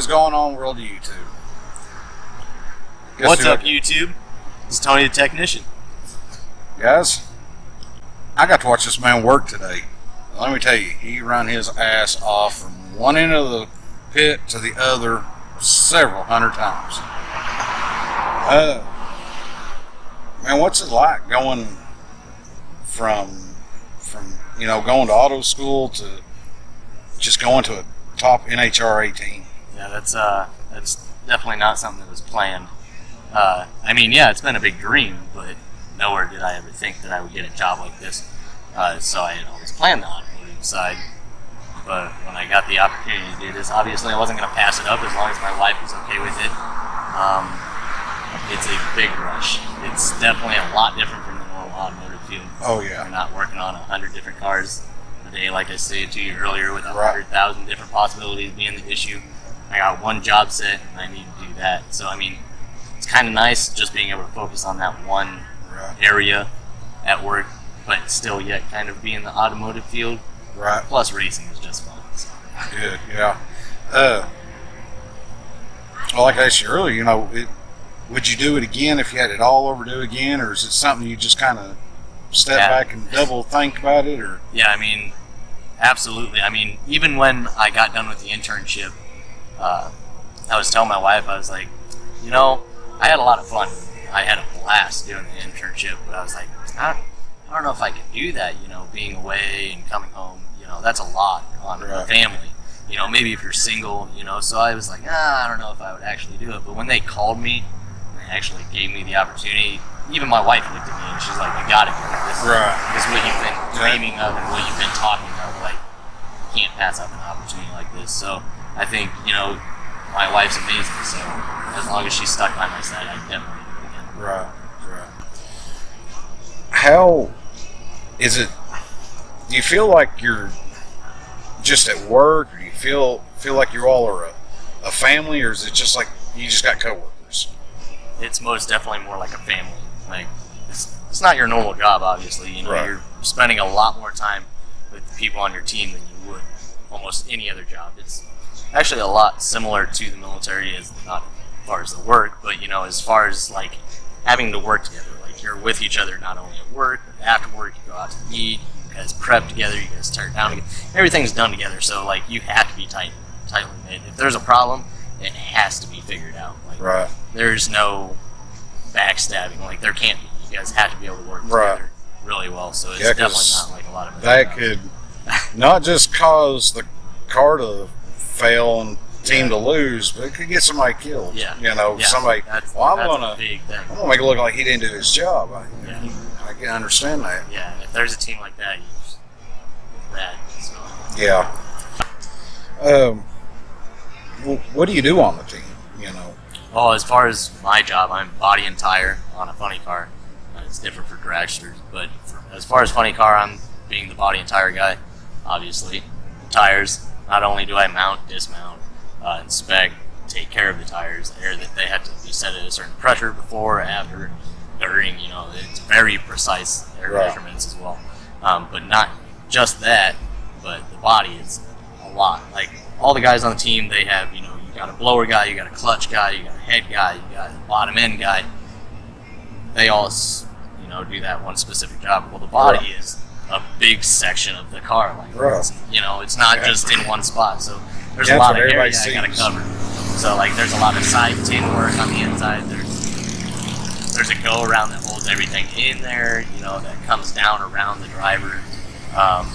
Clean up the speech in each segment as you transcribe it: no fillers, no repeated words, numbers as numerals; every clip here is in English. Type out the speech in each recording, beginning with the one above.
is going on, world of YouTube? What's up, YouTube? It's Tony the Technician. Guys, I got to watch this man work today. Let me tell you, he ran his ass off from one end of the pit to the other several hundred times. Man, what's it like going from going to auto school to just going to a top NHRA team? Yeah, that's definitely not something that was planned. I mean, yeah, it's been a big dream, but nowhere did I ever think that I would get a job like this. So I had always planned the automotive side. But when I got the opportunity to do this, obviously I wasn't going to pass it up as long as my wife was okay with it. It's a big rush. It's definitely a lot different from the normal automotive field. Oh, yeah. You're not working on 100 different cars a day, like I stated to you earlier, with 100,000 different possibilities being the issue. I got one job set, and I need to do that. So, I mean, it's kind of nice just being able to focus on that one area at work, but still yet kind of be in the automotive field. Right. Plus, racing is just fun. So. Good, yeah. Well, like I asked you earlier, would you do it again if you had it all over do again, or is it something you just kind of step back and double think about it? Or yeah, I mean, absolutely. I mean, even when I got done with the internship, I was telling my wife, I was like, I had a lot of fun. I had a blast doing the internship, but I was like, I don't know if I could do that, being away and coming home, that's a lot on a family. Maybe if you're single, so I was like, I don't know if I would actually do it. But when they called me, and they actually gave me the opportunity, even my wife looked at me and she's like, you gotta do it. This is what you've been dreaming of and what you've been talking of. Like, you can't pass up an opportunity like this. So I think, my wife's amazing. So as long as she's stuck by my side, I definitely do it again. Right. How is it? Do you feel like you're just at work, or do you feel like you all are a family, or is it just like you just got coworkers? It's most definitely more like a family. Like, it's not your normal job, obviously. You're spending a lot more time with the people on your team than you would almost any other job. It's actually a lot similar to the military, as not as far as the work, but as far as like having to work together. Like, you're with each other not only at work, but after work you go out to eat. You guys prep together, you guys tear it down together. Everything's done together, so like you have to be tightly knit. If there's a problem, it has to be figured out. Like, there's no backstabbing. Like, there can't be. You guys have to be able to work together really well. So it's definitely not like a lot of that could not just cause the car to fail and team to lose, but it could get somebody killed. Somebody. I'm gonna make it look like he didn't do his job. I can understand that. Yeah, and if there's a team like that, it's bad. So. Yeah. What do you do on the team? Well, as far as my job, I'm body and tire on a funny car. It's different for dragsters, but as far as funny car, I'm being the body and tire guy. Obviously, tires. Not only do I mount, dismount, inspect, take care of the tires. They have to be set at a certain pressure before, after, during. It's very precise air measurements as well. But not just that, but the body is a lot. Like, all the guys on the team, they have, you got a blower guy, you got a clutch guy, you got a head guy, you got a bottom end guy. They all, do that one specific job. Well, the body is a big section of the car. Like, it's not just in one spot. So there's a lot of area I got to cover. So like, there's a lot of side tin work on the inside. There's a go around that holds everything in there. That comes down around the driver.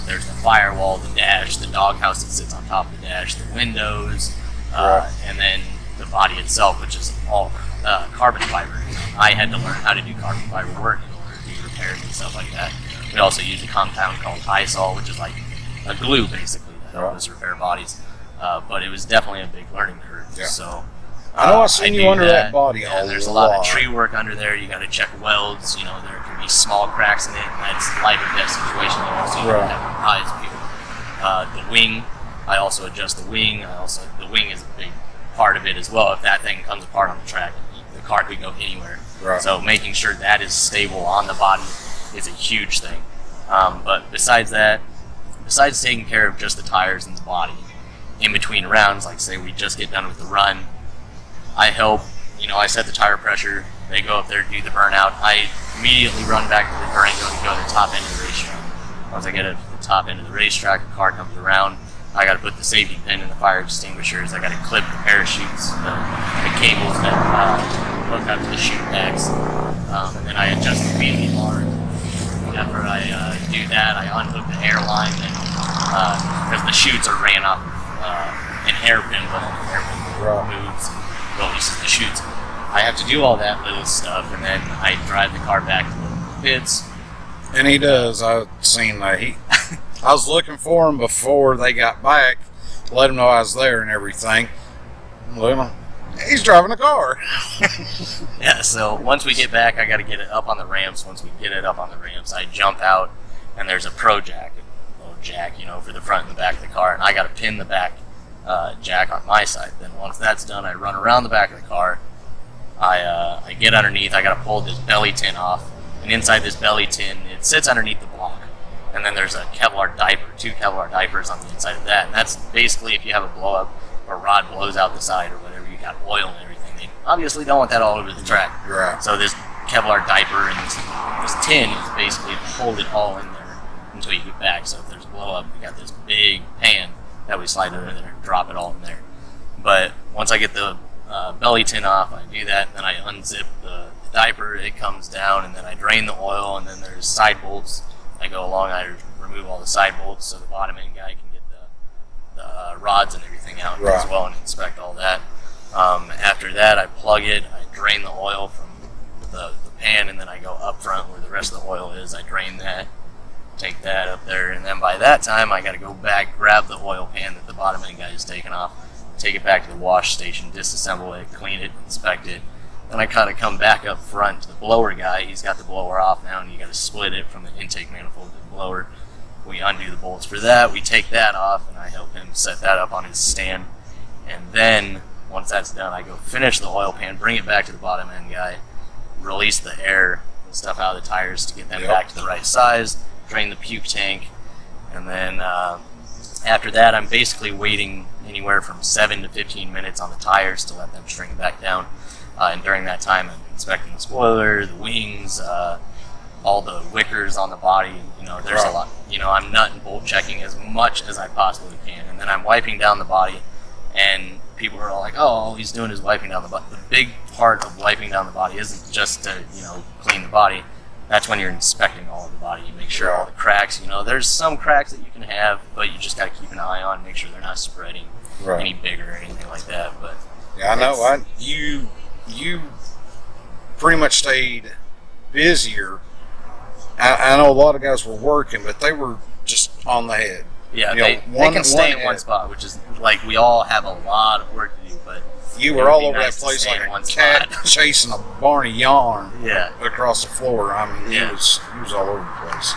There's the firewall, the dash, the doghouse that sits on top of the dash, the windows, and then the body itself, which is all carbon fiber. I had to learn how to do carbon fiber work in order to do repairs and stuff like that. We also use a compound called Isol, which is like a glue, basically, that helps us repair bodies. But it was definitely a big learning curve. Yeah. So I know I've seen you under that body. Yeah, there's a lot of tree work under there. You got to check welds. There can be small cracks in it, and that's life or death situation. So you have to advise people. The wing, I also adjust the wing. The wing is a big part of it as well. If that thing comes apart on the track, the car could go anywhere. So making sure that is stable on the body is a huge thing. But besides that, besides taking care of just the tires and the body, in between rounds, like say we just get done with the run, I help, I set the tire pressure, they go up there, do the burnout, I immediately run back to the burning go to the top end of the racetrack. Once I get at the top end of the racetrack, a car comes around, I got to put the safety pin in the fire extinguishers, I got to clip the parachutes, the cables that hook up to the chute backs, and then I adjust the wheelie bar. After I do that, I unhook the airline, because the chutes are ran off an hairpin, but the hairpin moves and releases the chutes. I have to do all that little stuff, and then I drive the car back to the pits. And he does. I've seen that. I was looking for him before they got back, let him know I was there and everything. Well, he's driving a car. Yeah, so once we get back, I got to get it up on the ramps. Once we get it up on the ramps, I jump out, and there's a pro jack, a little jack, for the front and the back of the car, and I got to pin the back jack on my side. Then once that's done, I run around the back of the car. I get underneath. I got to pull this belly tin off, and inside this belly tin, it sits underneath the block. And then there's a Kevlar diaper, 2 Kevlar diapers on the inside of that, and that's basically if you have a blow up, or a rod blows out the side or whatever, you got oil and everything. They obviously don't want that all over the track. Right. So this Kevlar diaper and this tin is basically to hold it all in there until you get back. So if there's a blow up, we got this big pan that we slide under there and drop it all in there. But once I get the belly tin off, I do that, and then I unzip the diaper, it comes down, and then I drain the oil, and then there's side bolts. I go along, I remove all the side bolts so the bottom end guy can get the rods and everything out as well and inspect all that. After that, I plug it, I drain the oil from the pan, and then I go up front where the rest of the oil is. I drain that, take that up there, and then by that time I got to go back, grab the oil pan that the bottom end guy has taken off, take it back to the wash station, disassemble it, clean it, inspect it. Then I kind of come back up front to the blower guy. He's got the blower off now, and you got to split it from the intake manifold to the blower. We undo the bolts for that. We take that off, and I help him set that up on his stand. And then once that's done, I go finish the oil pan, bring it back to the bottom end guy, release the air and stuff out of the tires to get them back to the right size, drain the puke tank, and then after that, I'm basically waiting anywhere from 7 to 15 minutes on the tires to let them string back down. And during that time, I'm inspecting the spoiler, the wings, all the wickers on the body. There's a lot. I'm nut and bolt checking as much as I possibly can. And then I'm wiping down the body, and people are all like, oh, all he's doing is wiping down the body. The big part of wiping down the body isn't just to, clean the body. That's when you're inspecting all of the body. You make sure all the cracks, there's some cracks that you can have, but you just got to keep an eye on, make sure they're not spreading any bigger or anything like that. But yeah, I know. You pretty much stayed busier. I know a lot of guys were working, but they were just on the head. Yeah, they can stay in one spot, which is like we all have a lot of work to do, but you were all over that place like a cat chasing a Barney yarn across the floor. I mean, he was all over the place.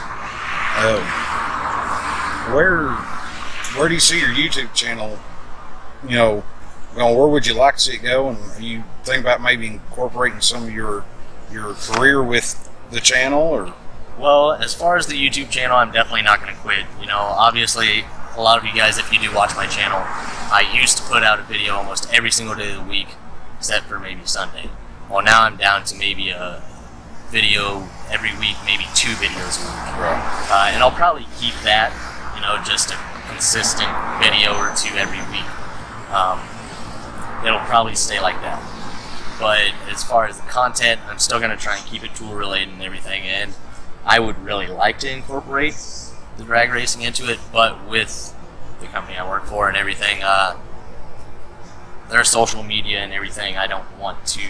Where do you see your YouTube channel, going? Where would you like to see it go? And are you think about maybe incorporating some of your career with the channel? Or well, as far as the YouTube channel, I'm definitely not going to quit. Obviously, a lot of you guys, if you do watch my channel, I used to put out a video almost every single day of the week, except for maybe Sunday. Well, now I'm down to maybe a video every week, maybe 2 videos a week. Right. And I'll probably keep that, just a consistent video or 2 every week. It'll probably stay like that. But as far as the content, I'm still going to try and keep it tool related and everything, and I would really like to incorporate the drag racing into it, but with the company I work for and everything, their social media and everything, I don't want to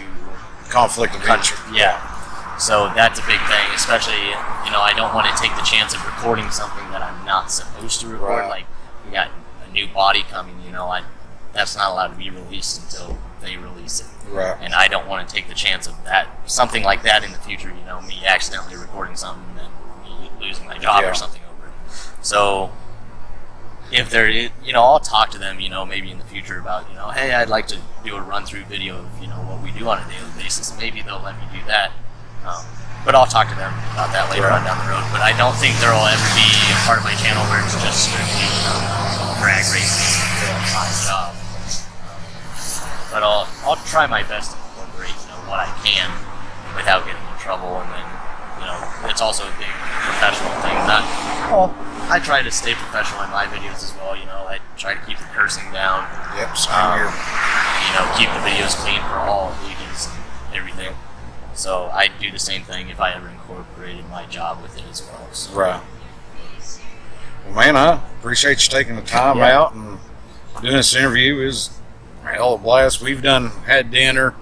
conflict of interest. Yeah. So that's a big thing, especially, I don't want to take the chance of recording something that I'm not supposed to record. Right. Like, we got a new body coming, that's not allowed to be released until they release it. Right. And I don't want to take the chance of that, something like that in the future, me accidentally recording something and me losing my job or something over it. So, if there is, I'll talk to them, maybe in the future about, hey, I'd like to do a run-through video of, what we do on a daily basis. Maybe they'll let me do that. But I'll talk to them about that later on down the road. But I don't think there will ever be a part of my channel where it's just strictly drag racing. my job. But I'll try my best to incorporate what I can without getting in trouble, and then it's also a big professional thing. I try to stay professional in my videos as well. I try to keep the cursing down. Yep, same here. Keep the videos clean for all ages and everything. So I do the same thing if I ever incorporated my job with it as well. So. Right. Well, man, I appreciate you taking the time out and doing this interview. Is a hell of a blast. We've had dinner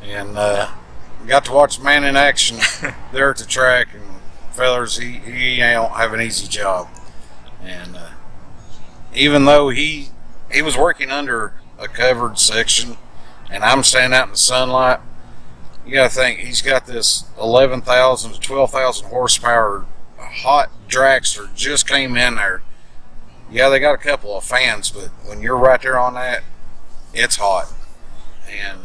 and got to watch the man in action there at the track. And fellas, he don't have an easy job. And even though he was working under a covered section, and I'm standing out in the sunlight, you got to think he's got this 11,000 to 12,000 horsepower hot dragster just came in there. Yeah, they got a couple of fans, but when you're right there on that, it's hot. And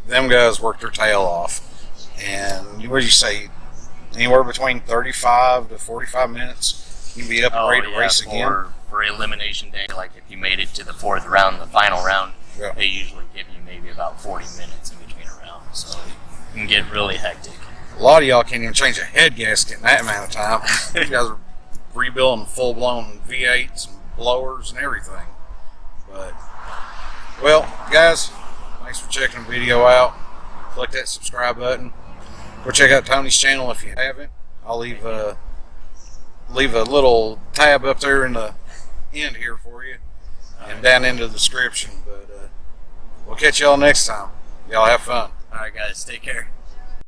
them guys work their tail off. And what do you say? Anywhere between 35 to 45 minutes, you can be up and ready to race again. For elimination day, like if you made it to the fourth round, the final round, they usually give you maybe about 40 minutes in between a round. So it can get really hectic. A lot of y'all can't even change a head gasket in that amount of time. You guys are rebuilding full-blown V8s and blowers and everything. But, well, guys, thanks for checking the video out. Click that subscribe button. Go check out Tony's channel if you haven't. I'll leave a little tab up there in the end here for you and down into the description. But we'll catch y'all next time. Y'all have fun. All right, guys. Take care.